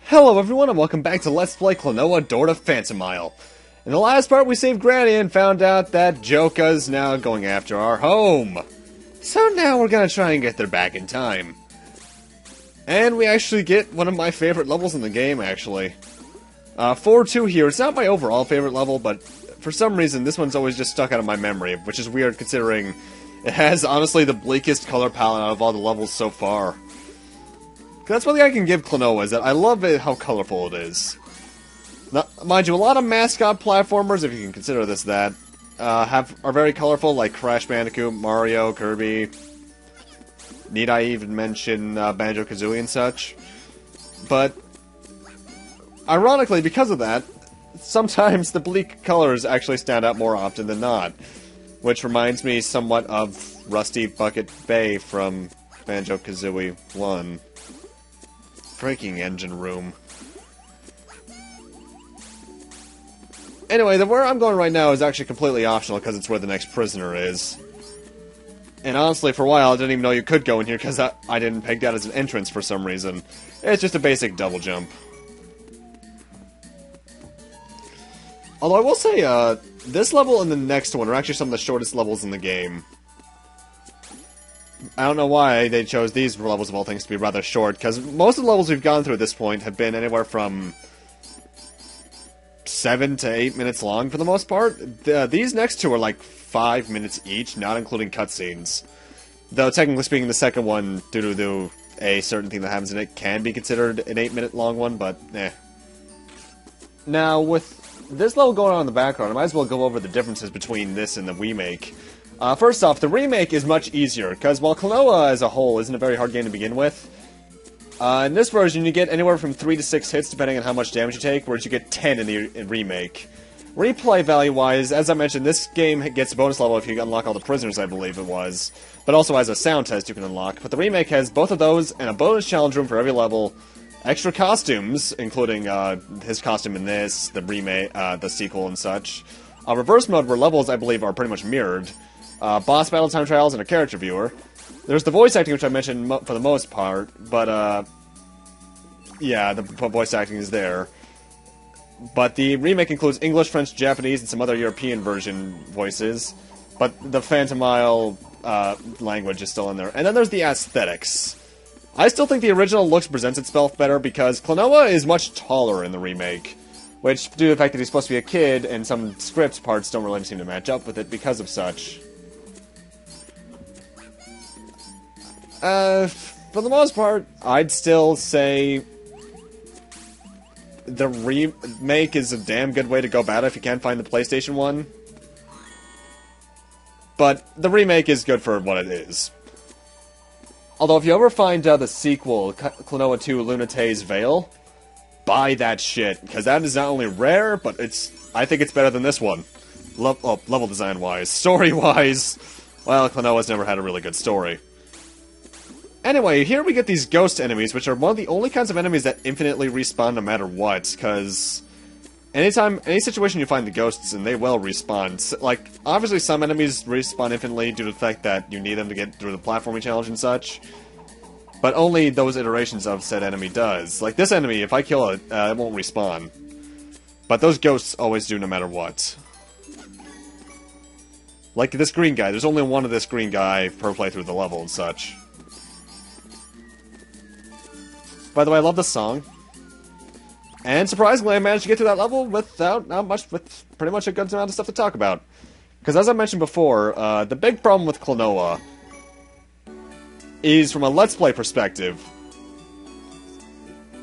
Hello everyone and welcome back to Let's Play Klonoa Door to Phantomile. In the last part we saved Granny and found out that Joka's now going after our home. So now we're gonna try and get there back in time. And we actually get one of my favorite levels in the game, actually. 4-2 here. It's not my overall favorite level, but for some reason this one's always just stuck out of my memory, which is weird considering it has, honestly, the bleakest color palette out of all the levels so far. That's one thing I can give Klonoa, is that I love how colorful it is. Now, mind you, a lot of mascot platformers, if you can consider this that, are very colorful, like Crash Bandicoot, Mario, Kirby. Need I even mention Banjo-Kazooie and such? But, ironically, because of that, sometimes the bleak colors actually stand out more often than not. Which reminds me somewhat of Rusty Bucket Bay from Banjo-Kazooie 1. Freaking engine room. Anyway, where I'm going right now is actually completely optional because it's where the next prisoner is. And honestly, for a while, I didn't even know you could go in here because I didn't peg that as an entrance for some reason. It's just a basic double jump. Although I will say, this level and the next one are actually some of the shortest levels in the game. I don't know why they chose these levels of all things to be rather short, because most of the levels we've gone through at this point have been anywhere from 7 to 8 minutes long for the most part. These next two are like 5 minutes each, not including cutscenes. Though technically speaking, the second one, due to a certain thing that happens in it, can be considered an 8-minute long one, but eh. Now, with this level going on in the background, I might as well go over the differences between this and the remake. First off, the remake is much easier, because while Klonoa as a whole isn't a very hard game to begin with, in this version you get anywhere from 3 to 6 hits depending on how much damage you take, whereas you get 10 in the remake. Replay value-wise, as I mentioned, this game gets a bonus level if you unlock all the prisoners, I believe it was, but also has a sound test you can unlock, but the remake has both of those and a bonus challenge room for every level, extra costumes, including his costume in this, the remake, the sequel and such, a reverse mode where levels, I believe, are pretty much mirrored, boss battle time trials, and a character viewer. There's the voice acting, which I mentioned for the most part, but, yeah, the voice acting is there. But the remake includes English, French, Japanese, and some other European version voices, but the Phantomile, language is still in there. And then there's the aesthetics. I still think the original looks presents itself better because Klonoa is much taller in the remake, which, due to the fact that he's supposed to be a kid, and some script parts don't really seem to match up with it because of such. For the most part, I'd still say the remake is a damn good way to go about it if you can't find the PlayStation one. But the remake is good for what it is. Although if you ever find the sequel, Klonoa 2 Lunate's Veil, buy that shit, because that is not only rare, but I think it's better than this one. Level design-wise. Story-wise, well, Klonoa's never had a really good story. Anyway, here we get these ghost enemies, which are one of the only kinds of enemies that infinitely respawn no matter what, because any situation you find the ghosts in, they will respawn. Like, obviously some enemies respawn infinitely due to the fact that you need them to get through the platforming challenge and such, but only those iterations of said enemy does. Like this enemy, if I kill it, it won't respawn. But those ghosts always do no matter what. Like this green guy, there's only one of this green guy per playthrough of the level and such. By the way, I love this song. And surprisingly, I managed to get to that level with pretty much a good amount of stuff to talk about. Because as I mentioned before, the big problem with Klonoa is from a Let's Play perspective.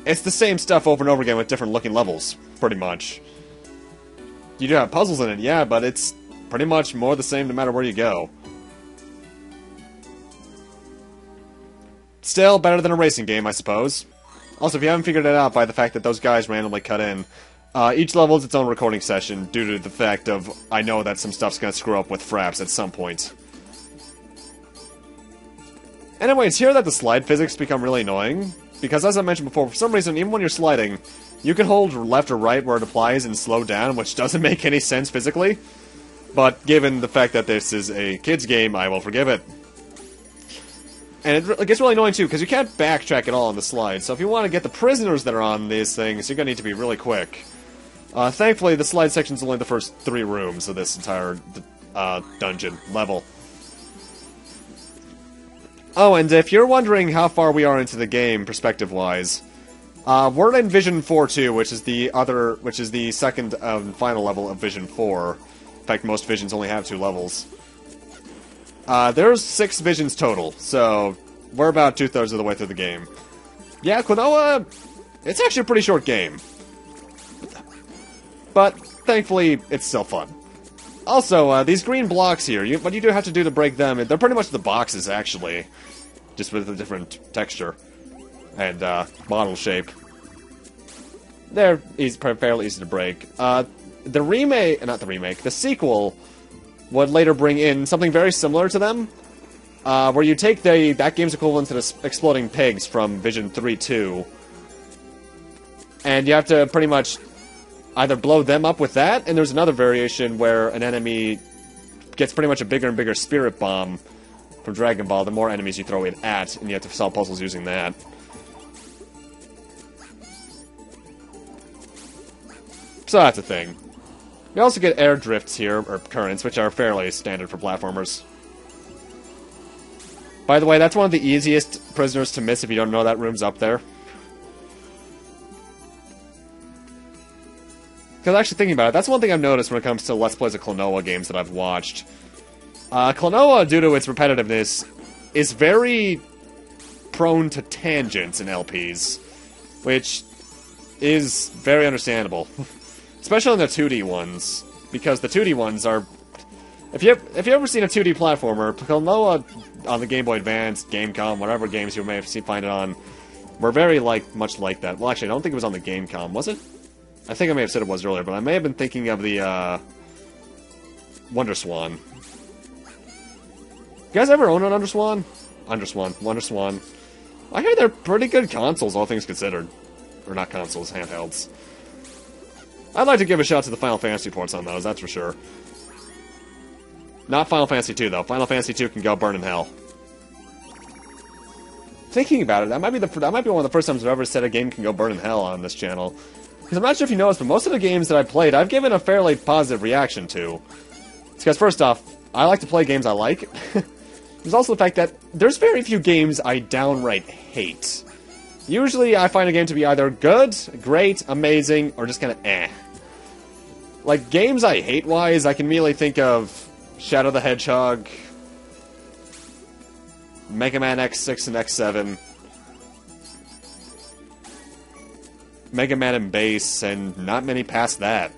It's the same stuff over and over again with different looking levels, pretty much. You do have puzzles in it, yeah, but it's pretty much more the same no matter where you go. Still, better than a racing game, I suppose. Also, if you haven't figured it out by the fact that those guys randomly cut in, each level is its own recording session due to the fact of I know that some stuff's gonna screw up with fraps at some point. Anyway, it's here that the slide physics become really annoying, because as I mentioned before, for some reason, even when you're sliding, you can hold left or right where it applies and slow down, which doesn't make any sense physically, but given the fact that this is a kid's game, I will forgive it. And it gets really annoying, too, because you can't backtrack at all on the slide. So if you want to get the prisoners that are on these things, you're going to need to be really quick. Thankfully, the slide section's only the first 3 rooms of this entire dungeon level. Oh, and if you're wondering how far we are into the game, perspective-wise, we're in Vision 4 too, which is the second and final level of Vision 4. In fact, most visions only have 2 levels. There's 6 visions total, so we're about 2/3 of the way through the game. Yeah, Klonoa, it's actually a pretty short game. But, thankfully, it's still fun. Also, these green blocks here, what you do have to do to break them, they're pretty much the boxes, actually. Just with a different texture and model shape. They're fairly easy to break. The sequel would later bring in something very similar to them, where you take that game's equivalent to the exploding pigs from Vision 3-2, and you have to pretty much either blow them up with that, and there's another variation where an enemy gets pretty much a bigger and bigger spirit bomb from Dragon Ball, the more enemies you throw it at, and you have to solve puzzles using that. So that's a thing. You also get air drifts here, or currents, which are fairly standard for platformers. By the way, that's one of the easiest prisoners to miss if you don't know that room's up there. Because actually thinking about it, that's one thing I've noticed when it comes to Let's Plays of Klonoa games that I've watched. Klonoa, due to its repetitiveness, is very prone to tangents in LPs, which is very understandable. Especially on the 2D ones, because the 2D ones are... If you've ever seen a 2D platformer, Klonoa on the Game Boy Advance, Gamecom, whatever games you may have find it on, were very much like that. Well, actually, I don't think it was on the Gamecom, was it? I think I may have said it was earlier, but I may have been thinking of the Wonder Swan. You guys ever own an Wonder Swan. I hear they're pretty good consoles, all things considered. Or not consoles, handhelds. I'd like to give a shout to the Final Fantasy ports on those, that's for sure. Not Final Fantasy 2, though. Final Fantasy 2 can go burn in hell. Thinking about it, that might be one of the first times I've ever said a game can go burn in hell on this channel. Because I'm not sure if you noticed, but most of the games that I played, I've given a fairly positive reaction to. It's because, first off, I like to play games I like. There's also the fact that there's very few games I downright hate. Usually, I find a game to be either good, great, amazing, or just kind of eh. Like, games I hate-wise, I can immediately think of Shadow the Hedgehog, Mega Man X6 and X7, Mega Man and Bass, and not many past that.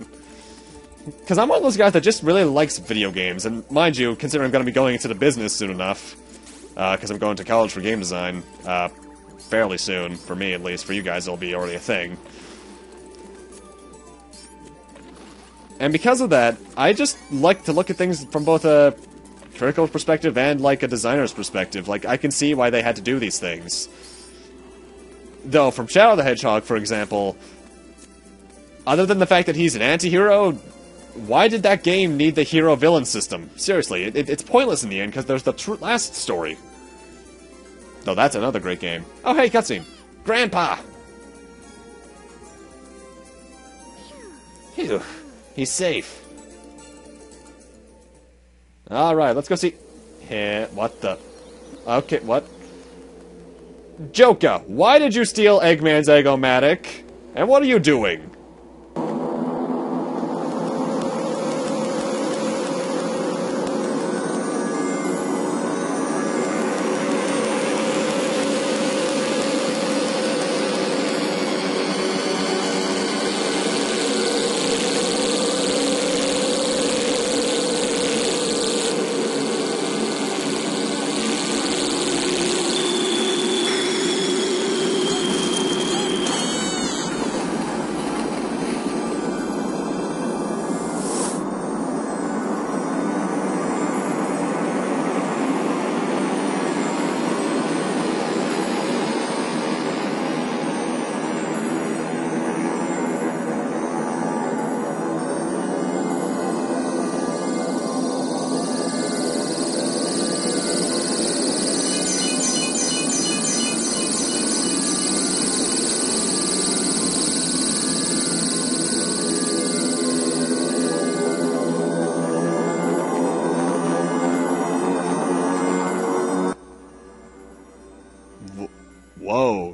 Because I'm one of those guys that just really likes video games, and mind you, considering I'm going to be going into the business soon enough, because I'm going to college for game design, fairly soon, for me at least, for you guys it'll be already a thing. And because of that, I just like to look at things from both a critical perspective and, like, a designer's perspective. Like, I can see why they had to do these things. Though, from Shadow the Hedgehog, for example, other than the fact that he's an anti-hero, why did that game need the hero-villain system? Seriously, it's pointless in the end, because there's the last story. Though that's another great game. Oh, hey, cutscene. Grandpa! Phew. He's safe. Alright, let's go see... what the... Okay, what? Joka, why did you steal Eggman's Egg-O-Matic? And what are you doing?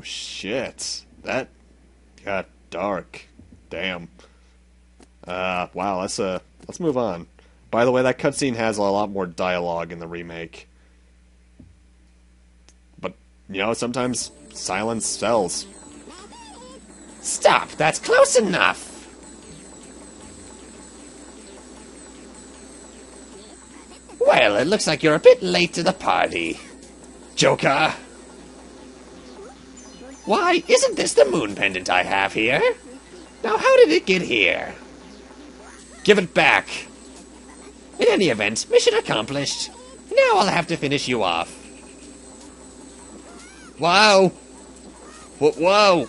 shit. That got dark. Damn. Wow, let's move on. By the way, that cutscene has a lot more dialogue in the remake. But, you know, sometimes silence sells. Stop! That's close enough! Well, it looks like you're a bit late to the party. Joker! Why, isn't this the moon pendant I have here? Now, how did it get here? Give it back! In any event, mission accomplished. Now I'll have to finish you off. Wow! Whoa!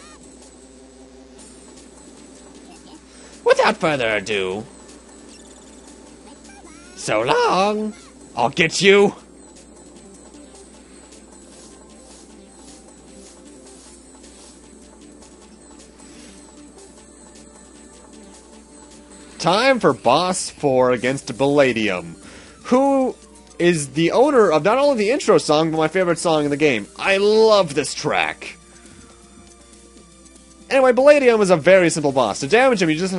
Without further ado... So long! I'll get you! Time for Boss 4 against Valadium, who is the owner of not only the intro song, but my favorite song in the game. I love this track. Anyway, Valadium is a very simple boss. To damage him, you just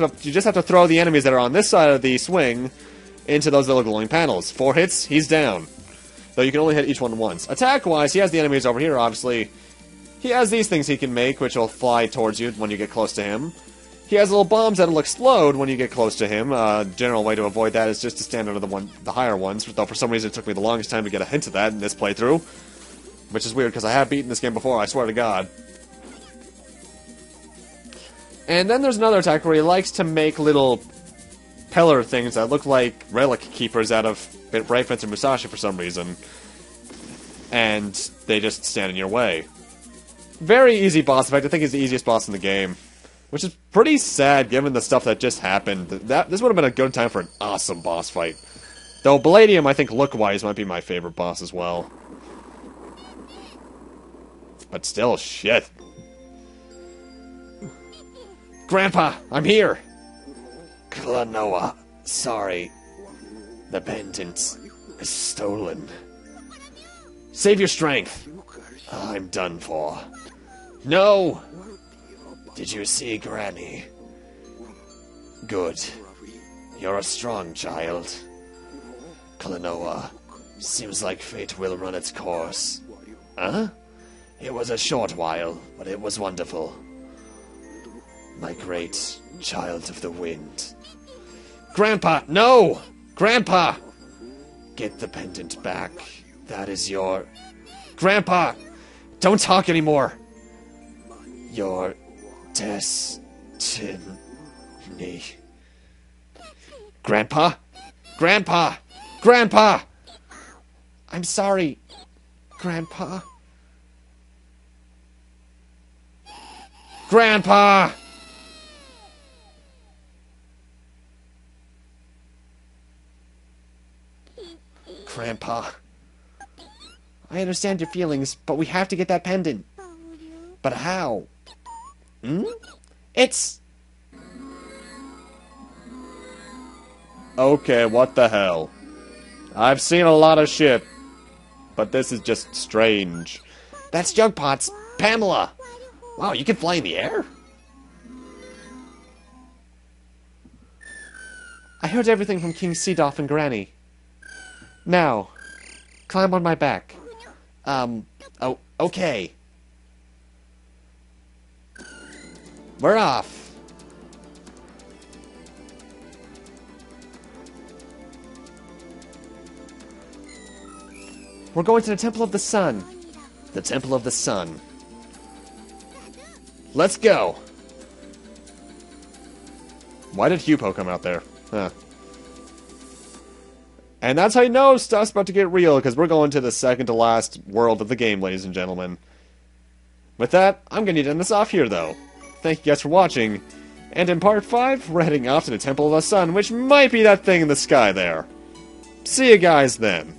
have to throw the enemies that are on this side of the swing into those little glowing panels. 4 hits, he's down. Though you can only hit each one once. Attack-wise, he has the enemies over here, obviously. He has these things he can make, which will fly towards you when you get close to him. He has little bombs that'll explode when you get close to him. General way to avoid that is just to stand under the higher ones, though for some reason it took me the longest time to get a hint of that in this playthrough. Which is weird, because I have beaten this game before, I swear to God. And then there's another attack where he likes to make little pillar things that look like relic keepers out of Brave Fencer Musashi for some reason. And they just stand in your way. Very easy boss. In fact, I think he's the easiest boss in the game. Which is pretty sad, given the stuff that just happened. This would have been a good time for an awesome boss fight. Though Valadium, I think, look-wise, might be my favorite boss as well. But still, shit. Grandpa, I'm here! Klonoa, sorry. The pendant is stolen. Save your strength. I'm done for. No! Did you see Granny? Good. You're a strong child. Klonoa, seems like fate will run its course. Huh? It was a short while, but it was wonderful. My great child of the wind. Grandpa, no! Grandpa! Get the pendant back. That is your... Grandpa! Don't talk anymore! Your... destiny. Grandpa? Grandpa! Grandpa! I'm sorry, Grandpa. Grandpa! Grandpa. I understand your feelings, but we have to get that pendant. But how? It's... Okay, what the hell? I've seen a lot of shit, but this is just strange. That's Jugpot's Pamela! Wow, you can fly in the air? I heard everything from King Seedoff and Granny. Now, climb on my back. Oh, okay. We're off. We're going to the Temple of the Sun. The Temple of the Sun. Let's go. Why did Hupo come out there? Huh. And that's how you know stuff's about to get real, because we're going to the second to last world of the game, ladies and gentlemen. With that, I'm going to end this off here, though. Thank you guys for watching. And in part 5, we're heading off to the Temple of the Sun, which might be that thing in the sky there. See you guys then.